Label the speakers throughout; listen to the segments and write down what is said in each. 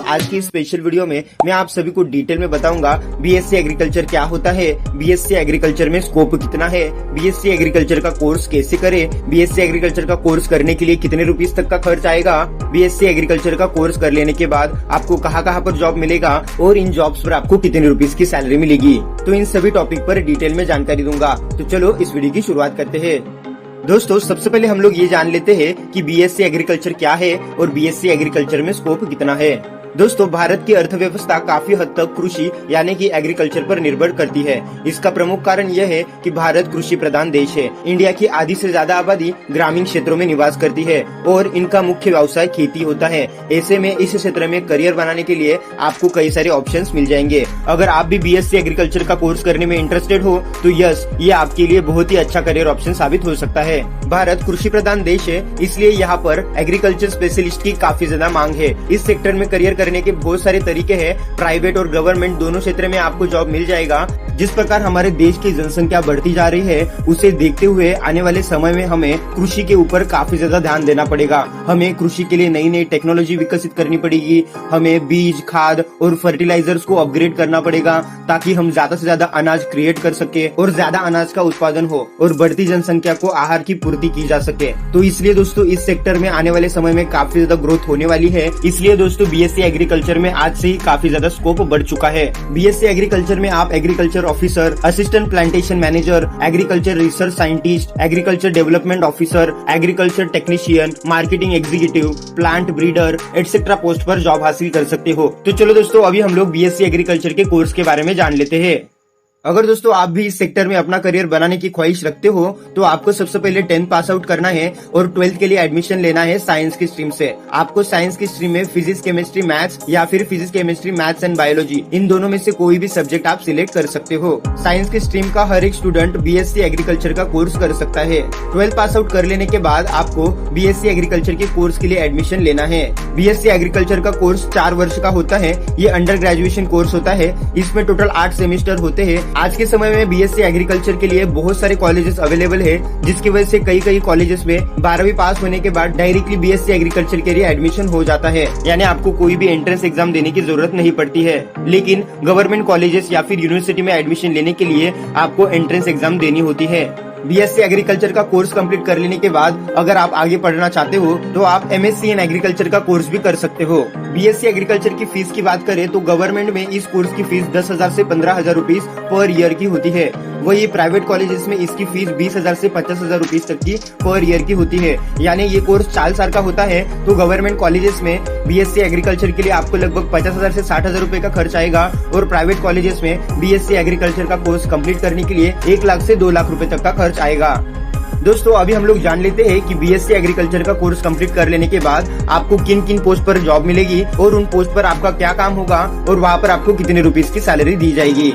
Speaker 1: आज की special video में मैं आप सभी को डिटेल में बताऊंगा बीएससी एग्रीकल्चर क्या होता है, बीएससी एग्रीकल्चर में स्कोप कितना है, बीएससी एग्रीकल्चर का कोर्स कैसे करें, बीएससी एग्रीकल्चर का कोर्स करने के लिए कितने रुपीस तक का खर्च आएगा, बीएससी एग्रीकल्चर का कोर्स कर लेने के बाद आपको कहाँ कहाँ पर जॉब मिलेगा और इन जॉब्स पर आपको कितने रुपीस की सैलरी मिलेगी। तो इन सभी टॉपिक पर डिटेल में जानकारी दूंगा। तो चलो इस वीडियो की शुरुआत करते हैं। दोस्तों सबसे पहले हम लोग ये जान लेते हैं कि बीएससी एग्रीकल्चर क्या है और बीएससी एग्रीकल्चर में स्कोप कितना है। दोस्तों भारत की अर्थव्यवस्था काफी हद तक कृषि यानी कि एग्रीकल्चर पर निर्भर करती है। इसका प्रमुख कारण यह है कि भारत कृषि प्रधान देश है। इंडिया की आधी से ज्यादा आबादी ग्रामीण क्षेत्रों में निवास करती है और इनका मुख्य व्यवसाय खेती होता है। ऐसे में इस क्षेत्र में करियर बनाने के लिए आपको कई सारे ऑप्शंस मिल जाएंगे। अगर आप भी बीएससी एग्रीकल्चर का कोर्स करने में इंटरेस्टेड हो तो यस, ये आपके लिए बहुत ही अच्छा करियर ऑप्शन साबित हो सकता है। भारत कृषि प्रधान देश है, इसलिए यहाँ पर एग्रीकल्चर स्पेशलिस्ट की काफी ज्यादा मांग है। इस सेक्टर में करियर करने के बहुत सारे तरीके हैं। प्राइवेट और गवर्नमेंट दोनों क्षेत्र में आपको जॉब मिल जाएगा। जिस प्रकार हमारे देश की जनसंख्या बढ़ती जा रही है, उसे देखते हुए आने वाले समय में हमें कृषि के ऊपर काफी ज्यादा ध्यान देना पड़ेगा। हमें कृषि के लिए नई नई टेक्नोलॉजी विकसित करनी पड़ेगी। हमें बीज, खाद और फर्टिलाइजर्स को अपग्रेड करना पड़ेगा ताकि हम ज्यादा से ज्यादा अनाज क्रिएट कर सके और ज्यादा अनाज का उत्पादन हो और बढ़ती जनसंख्या को आहार की पूर्ति की जा सके। तो इसलिए दोस्तों इस सेक्टर में आने वाले समय में काफी ज्यादा ग्रोथ होने वाली है। इसलिए दोस्तों बीएससी एग्रीकल्चर में आज से ही काफी ज्यादा स्कोप बढ़ चुका है। बीएससी एग्रीकल्चर में आप agriculture officer, assistant plantation manager, agriculture research scientist, agriculture development officer, agriculture technician, marketing executive, plant breeder etcetera post पर जॉब हासिल कर सकते हो। तो चलो दोस्तों अभी हम लोग बीएससी एग्रीकल्चर के कोर्स के बारे में जान लेते हैं। अगर दोस्तों आप भी इस सेक्टर में अपना करियर बनाने की ख्वाहिश रखते हो तो आपको सबसे पहले 10th पास आउट करना है और 12th के लिए एडमिशन लेना है साइंस की स्ट्रीम से। आपको साइंस की स्ट्रीम में फिजिक्स, केमिस्ट्री, मैथ्स या फिर physics, chemistry, maths and biology इन दोनों में से कोई भी सब्जेक्ट आप सिलेक्ट कर सकते हो। साइंस की स्ट्रीम का हर एक स्टूडेंट बीएससी एग्रीकल्चर का कोर्स कर सकता है। 12th पास आउट कर लेने के बाद आपको बीएससी एग्रीकल्चर के कोर्स के लिए एडमिशन लेना है। बीएससी एग्रीकल्चर का कोर्स 4 वर्ष का होता है। ये अंडर ग्रेजुएशन कोर्स होता है। इसमें टोटल 8 सेमेस्टर होते हैं। आज के समय में बीएससी एग्रीकल्चर के लिए बहुत सारे कॉलेजेस अवेलेबल है, जिसकी वजह से कई कॉलेजेस में 12वीं पास होने के बाद डायरेक्टली बीएससी एग्रीकल्चर के लिए एडमिशन हो जाता है। यानी आपको कोई भी एंट्रेंस एग्जाम देने की जरूरत नहीं पड़ती है। लेकिन गवर्नमेंट कॉलेजेस या फिर यूनिवर्सिटी में एडमिशन लेने के लिए आपको एंट्रेंस एग्जाम देनी होती है। बीएससी एग्रीकल्चर का कोर्स कंप्लीट कर लेने के बाद अगर आप आगे पढ़ना चाहते हो तो आप एमएससी इन एग्रीकल्चर का कोर्स भी कर सकते हो। बीएससी एग्रीकल्चर की फीस की बात करें तो गवर्नमेंट में इस कोर्स की फीस 10,000 से 15,000 रुपीज पर ईयर की होती है। वही प्राइवेट कॉलेजेस में इसकी फीस 20,000 से 50,000 रुपीज तक की पर ईयर की होती है। यानी ये कोर्स 4 साल का होता है। तो गवर्नमेंट कॉलेजेस में बीएससी एग्रीकल्चर के लिए आपको लगभग 50,000 से 60,000 रुपए का खर्च आएगा और प्राइवेट कॉलेजेस में बीएससी एग्रीकल्चर का कोर्स कंप्लीट करने के लिए 1 लाख से 2 लाख रुपए तक का खर्च आएगा। दोस्तों अभी हम लोग जान लेते हैं कि बीएससी एग्रीकल्चर का कोर्स कंप्लीट कर लेने के बाद आपको किन किन पोस्ट पर जॉब मिलेगी और उन पोस्ट पर आपका क्या काम होगा और वहाँ पर आपको कितने रुपीस की सैलरी दी जाएगी।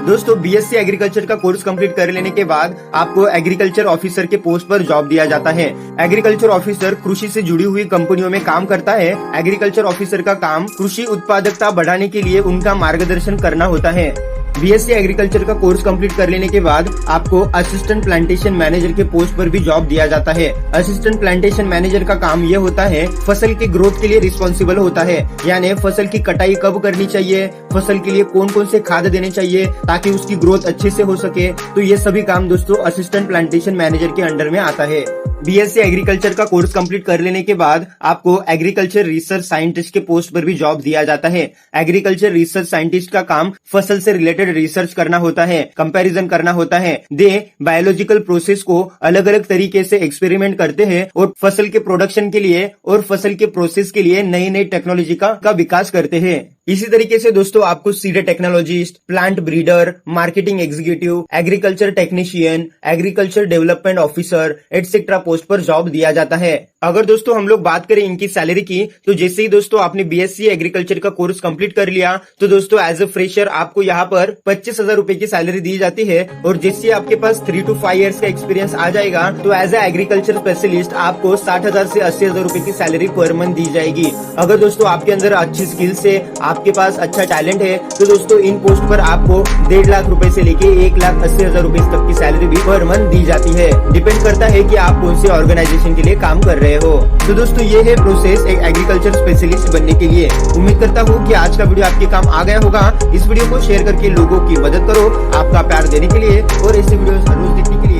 Speaker 1: दोस्तों बीएससी एग्रीकल्चर का कोर्स कंप्लीट कर लेने के बाद आपको एग्रीकल्चर ऑफिसर के पोस्ट पर जॉब दिया जाता है। एग्रीकल्चर ऑफिसर कृषि से जुड़ी हुई कंपनियों में काम करता है। एग्रीकल्चर ऑफिसर का काम कृषि उत्पादकता बढ़ाने के लिए उनका मार्गदर्शन करना होता है। बीएससी एग्रीकल्चर का कोर्स कंप्लीट कर लेने के बाद आपको असिस्टेंट प्लांटेशन मैनेजर के पोस्ट पर भी जॉब दिया जाता है। असिस्टेंट प्लांटेशन मैनेजर का काम यह होता है, फसल की ग्रोथ के लिए रिस्पॉन्सिबल होता है। यानी फसल की कटाई कब करनी चाहिए, फसल के लिए कौन कौन से खाद देने चाहिए ताकि उसकी ग्रोथ अच्छे से हो सके। तो ये सभी काम दोस्तों असिस्टेंट प्लांटेशन मैनेजर के अंडर में आता है। बीएससी एग्रीकल्चर का कोर्स कंप्लीट कर लेने के बाद आपको एग्रीकल्चर रिसर्च साइंटिस्ट के पोस्ट पर भी जॉब दिया जाता है। एग्रीकल्चर रिसर्च साइंटिस्ट का काम फसल से रिलेटेड रिसर्च करना होता है, कंपैरिजन करना होता है। दे बायोलॉजिकल प्रोसेस को अलग अलग तरीके से एक्सपेरिमेंट करते हैं और फसल के प्रोडक्शन के लिए और फसल के प्रोसेस के लिए नई नई टेक्नोलॉजी का विकास करते हैं। इसी तरीके से दोस्तों आपको seed technologist, plant breeder, marketing executive, agriculture technician, agriculture development officer etcetera post पर जॉब दिया जाता है। अगर दोस्तों हम लोग बात करें इनकी सैलरी की तो जैसे ही दोस्तों आपने बीएससी एग्रीकल्चर का कोर्स कंप्लीट कर लिया तो दोस्तों एज ए फ्रेशर आपको यहाँ पर 25,000 रुपए की सैलरी दी जाती है और जैसे आपके पास 3 to 5 इयर्स का एक्सपीरियंस आ जाएगा तो एज ए एग्रीकल्चर स्पेशलिस्ट आपको 60,000 से 80,000 रुपए की सैलरी पर मंथ दी जाएगी। अगर दोस्तों आपके अंदर अच्छी स्किल्स है, आपके पास अच्छा टैलेंट है तो दोस्तों इन पोस्ट पर आपको 1.5 लाख रुपए से लेके 1,80,000 रुपए तक की सैलरी भी पर मंथ दी जाती है। डिपेंड करता है कि आप कौन से ऑर्गेनाइजेशन के लिए काम कर रहे हो। तो दोस्तों ये है प्रोसेस एक एग्रीकल्चर स्पेशलिस्ट बनने के लिए। उम्मीद करता हूँ कि आज का वीडियो आपके काम आ गया होगा। इस वीडियो को शेयर करके लोगों की मदद करो। आपका प्यार देने के लिए और ऐसे वीडियो हर रोज देखने के लिए